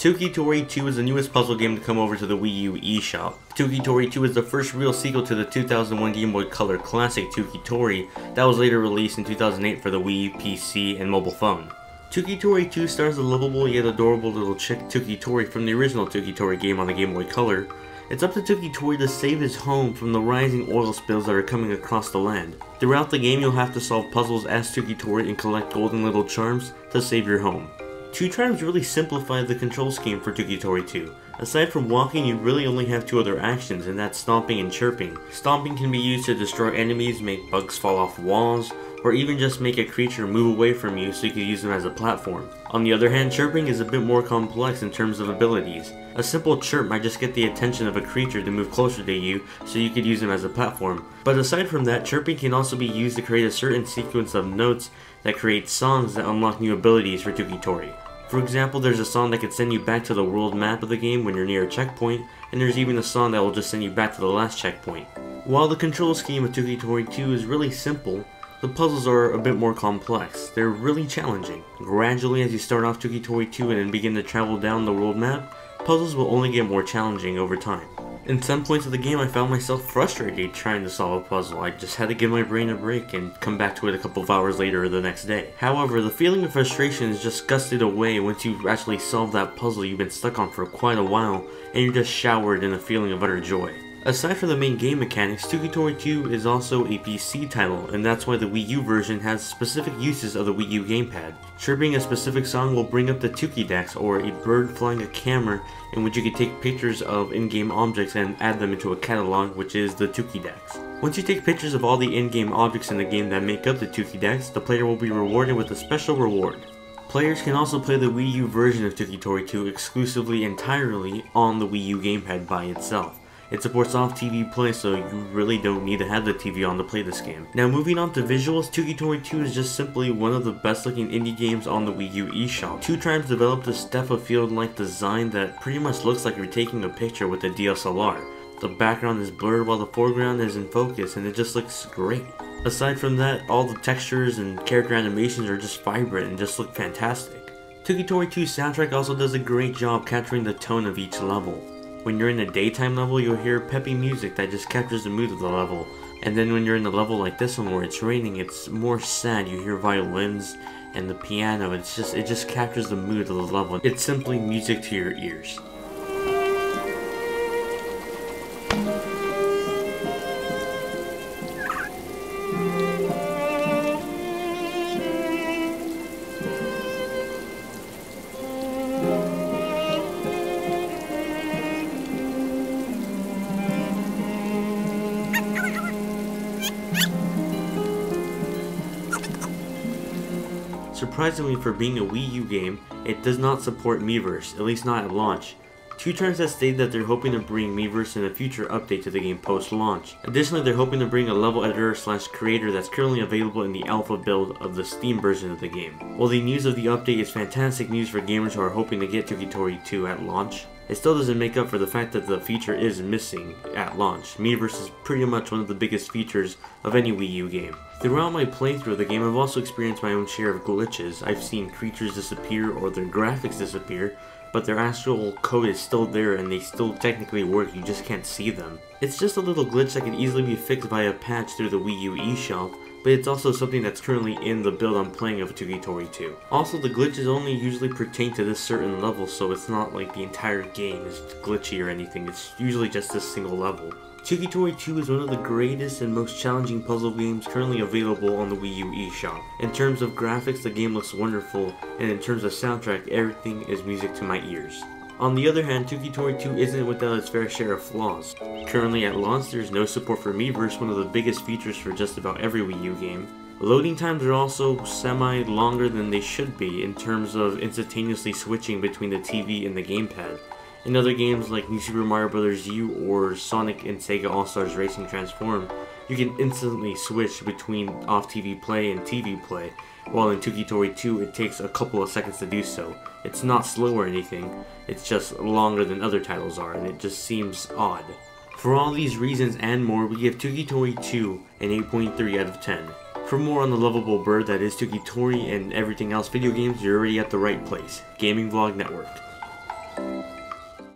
Toki Tori 2 is the newest puzzle game to come over to the Wii U eShop. Toki Tori 2 is the first real sequel to the 2001 Gameboy Color classic Toki Tori that was later released in 2008 for the Wii, PC, and mobile phone. Toki Tori 2 stars the lovable yet adorable little chick Toki Tori from the original Toki Tori game on the Game Boy Color. It's up to Toki Tori to save his home from the rising oil spills that are coming across the land. Throughout the game, you'll have to solve puzzles as Toki Tori and collect golden little charms to save your home. Two charms really simplify the control scheme for Toki Tori 2. Aside from walking, you really only have two other actions, and that's stomping and chirping. Stomping can be used to destroy enemies, make bugs fall off walls, or even just make a creature move away from you so you can use them as a platform. On the other hand, chirping is a bit more complex in terms of abilities. A simple chirp might just get the attention of a creature to move closer to you so you could use them as a platform. But aside from that, chirping can also be used to create a certain sequence of notes that create songs that unlock new abilities for Toki Tori. For example, there's a song that can send you back to the world map of the game when you're near a checkpoint, and there's even a song that will just send you back to the last checkpoint. While the control scheme of Toki Tori 2 is really simple, the puzzles are a bit more complex. They're really challenging. Gradually, as you start off Toki Tori 2 and then begin to travel down the world map, puzzles will only get more challenging over time. In some points of the game, I found myself frustrated trying to solve a puzzle. I just had to give my brain a break and come back to it a couple of hours later or the next day. However, the feeling of frustration is just gusted away once you actually solve that puzzle you've been stuck on for quite a while, and you're just showered in a feeling of utter joy. Aside from the main game mechanics, Toki Tori 2 is also a PC title, and that's why the Wii U version has specific uses of the Wii U gamepad. Chirping a specific song will bring up the Toki Dex, or a bird flying a camera in which you can take pictures of in-game objects and add them into a catalog, which is the Toki Dex. Once you take pictures of all the in-game objects in the game that make up the Toki Dex, the player will be rewarded with a special reward. Players can also play the Wii U version of Toki Tori 2 exclusively entirely on the Wii U gamepad by itself. It supports off-TV play, so you really don't need to have the TV on to play this game. Now moving on to visuals, Toki Tori 2 is just simply one of the best looking indie games on the Wii U eShop. Two Tribes developed a Steppa-field-like design that pretty much looks like you're taking a picture with a DSLR. The background is blurred while the foreground is in focus, and it just looks great. Aside from that, all the textures and character animations are just vibrant and just look fantastic. Toki Tori 2's soundtrack also does a great job capturing the tone of each level. When you're in a daytime level, you'll hear peppy music that just captures the mood of the level. And then when you're in a level like this one where it's raining, it's more sad. You hear violins and the piano. It just captures the mood of the level. It's simply music to your ears. Surprisingly, for being a Wii U game, it does not support Miiverse, at least not at launch. Two Turns has stated that they're hoping to bring Miiverse in a future update to the game post-launch. Additionally, they're hoping to bring a level editor/creator that's currently available in the alpha build of the Steam version of the game. While the news of the update is fantastic news for gamers who are hoping to get Toki Tori 2 at launch, it still doesn't make up for the fact that the feature is missing at launch. Miiverse is pretty much one of the biggest features of any Wii U game. Throughout my playthrough of the game, I've also experienced my own share of glitches. I've seen creatures disappear or their graphics disappear, but their actual code is still there and they still technically work, you just can't see them. It's just a little glitch that can easily be fixed by a patch through the Wii U eShop, but it's also something that's currently in the build I'm playing of Toki Tori 2. Also, the glitches only usually pertain to this certain level, so it's not like the entire game is glitchy or anything, it's usually just this single level. Toki Tori 2 is one of the greatest and most challenging puzzle games currently available on the Wii U eShop. In terms of graphics, the game looks wonderful, and in terms of soundtrack, everything is music to my ears. On the other hand, Toki Tori 2 isn't without its fair share of flaws. Currently at launch, there's no support for Miiverse, one of the biggest features for just about every Wii U game. Loading times are also semi-longer than they should be in terms of instantaneously switching between the TV and the gamepad. In other games like New Super Mario Bros. U or Sonic and Sega All-Stars Racing Transform, you can instantly switch between off-TV play and TV play, while in Toki Tori 2 it takes a couple of seconds to do so. It's not slow or anything, it's just longer than other titles are, and it just seems odd. For all these reasons and more, we give Toki Tori 2 an 8.3 out of 10. For more on the lovable bird that is Toki Tori and everything else video games, you're already at the right place. Gaming Vlog Network.